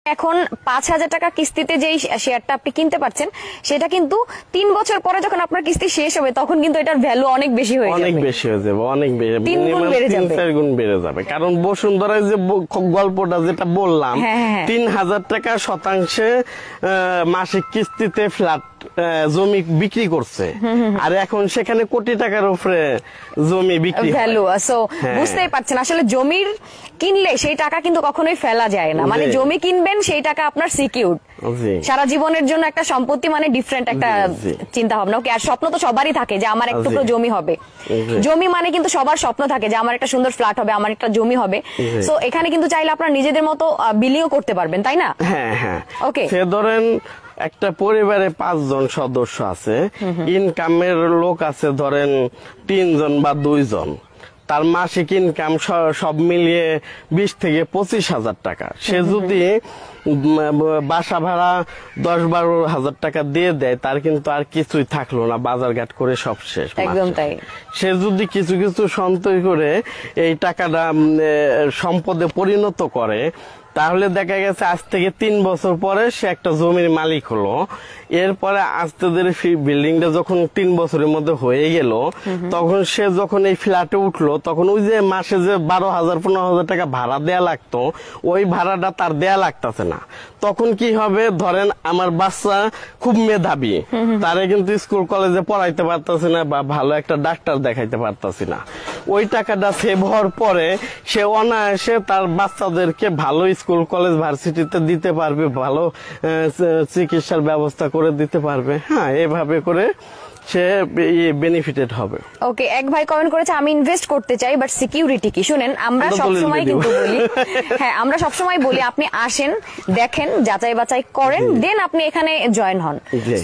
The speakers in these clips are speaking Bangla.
এখন ৫,০০০ টাকা কিস্তিতে যেই শেয়ারটা আপনি কিনতে পারছেন সেটা কিন্তু ৩ বছর পরে যখন আপনার কিস্তি শেষ হবে তখন কিন্তু এটার ভ্যালু অনেক বেশি হয়ে যাবে, অনেক বেশি হয়ে যাবে, অনেক বেশি, ৩ গুণ বেড়ে যাবে, ৩-৪ গুণ বেড়ে যাবে। কারণ বসুন্ধরায় যে গল্পটা যেটা বললাম, ৩,০০০ টাকা শতাংশে মাসিক কিস্তিতে ফ্ল্যাট জমি বিক্রি করছে, আর এখন সেখানে কোটি টাকার উপরে জমি বিক্রি ভ্যালু। সো বুঝতেই পারছেন আসলে জমির কিনলে সেই টাকা কিন্তু কখনোই ফেলা যায় না, মানে জমি কিনবেন সেই টাকা আপনার সিকিউরড সারা জীবনের জন্য, একটা সম্পত্তি মানে ডিফারেন্ট একটা চিন্তা ভাবনা। ওকে, আর স্বপ্ন তো সবারই থাকে যে আমার একটু জমি হবে, জমি মানে কিন্তু সবার স্বপ্ন থাকে যে আমার একটা সুন্দর ফ্ল্যাট হবে, আমার একটা জমি হবে। সো এখানে কিন্তু চাইলে আপনারা নিজেদের মতো বিলিও করতে পারবেন, তাই না? হ্যাঁ হ্যাঁ। ওকে, সে ধরেন একটা পরিবারে ৫ জন সদস্য আছে, ইনকামের লোক আছে ধরেন ৩ জন বা ২ জন, তার মাসিক ইনকাম সব মিলিয়ে ২০ থেকে ২৫,০০০ টাকা। সে যদি বাসা ভাড়া ১০-১২,০০০ টাকা দিয়ে দেয়, তার কিন্তু আর কিছুই থাকলো না, বাজারঘাট করে সব শেষ। একদম তাই। সে যদি কিছু কিছু সঞ্চয় করে এই টাকাটা সম্পদে পরিণত করে, তাহলে দেখা গেছে আজ থেকে ৩ বছর পরে সে একটা জমির মালিক হলো। এরপরে আস্তে ধীরে বিল্ডিংটা যখন ৩ বছরের মধ্যে হয়ে গেল, তখন সে যখন এই ফ্ল্যাটে উঠলো, তখন ওই যে মাসে যে ১২,০০০-১৫,০০০ টাকা ভাড়া দেয়া লাগতো, ওই ভাড়াটা তার দেয়া লাগতেছে না। তখন কি হবে, ধরেন আমার বাচ্চা খুব মেধাবী, তারে কিন্তু স্কুল কলেজে পড়াইতে পারতাছি না বা ভালো একটা ডাক্তার দেখাইতে পারতাছি না, ওই টাকাটা সেভ হওয়ার পরে সে অনায়াসে তার বাচ্চাদেরকে ভালো স্কুল কলেজ ভার্সিটিতে দিতে পারবে, ভালো চিকিৎসার ব্যবস্থা করে দিতে পারবে। হ্যাঁ, এভাবে করে সে বেনিফিটেড হবে। ওকে, এক ভাই কমেন্ট করেছে আমি ইনভেস্ট করতে চাই বাট সিকিউরিটি কি? শুনেন, আমরা সবসময় কিন্তু বলি, হ্যাঁ আমরা সবসময় বলি আপনি আসেন, দেখেন, যাচাই বাছাই করেন, দেন আপনি এখানে জয়েন হন।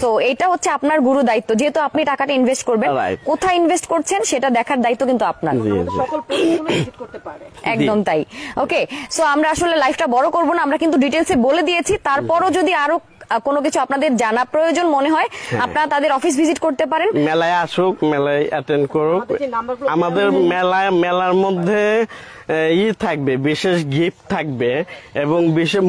তো এটা হচ্ছে আপনার গুরু দায়িত্ব, যেহেতু আপনি টাকাটা ইনভেস্ট করবেন, কোথায় ইনভেস্ট করছেন সেটা দেখার দায়িত্ব কিন্তু আপনার। একদম তাই। ওকে, সো আমরা আসলে লাইফটা বড় করব না, আমরা কিন্তু ডিটেইলসে বলে দিয়েছি। তারপরও যদি আরো কোনো কিছু আপনাদের জানা প্রয়োজন মনে হয়, আপনারা তাদের অফিস ভিজিট করতে পারেন, মেলায় আসুক, মেলায় অ্যাটেন্ড করুক। আমাদের মেলার মধ্যে থাকবে, বিশেষ গিফট থাকবে এবং বিশেষ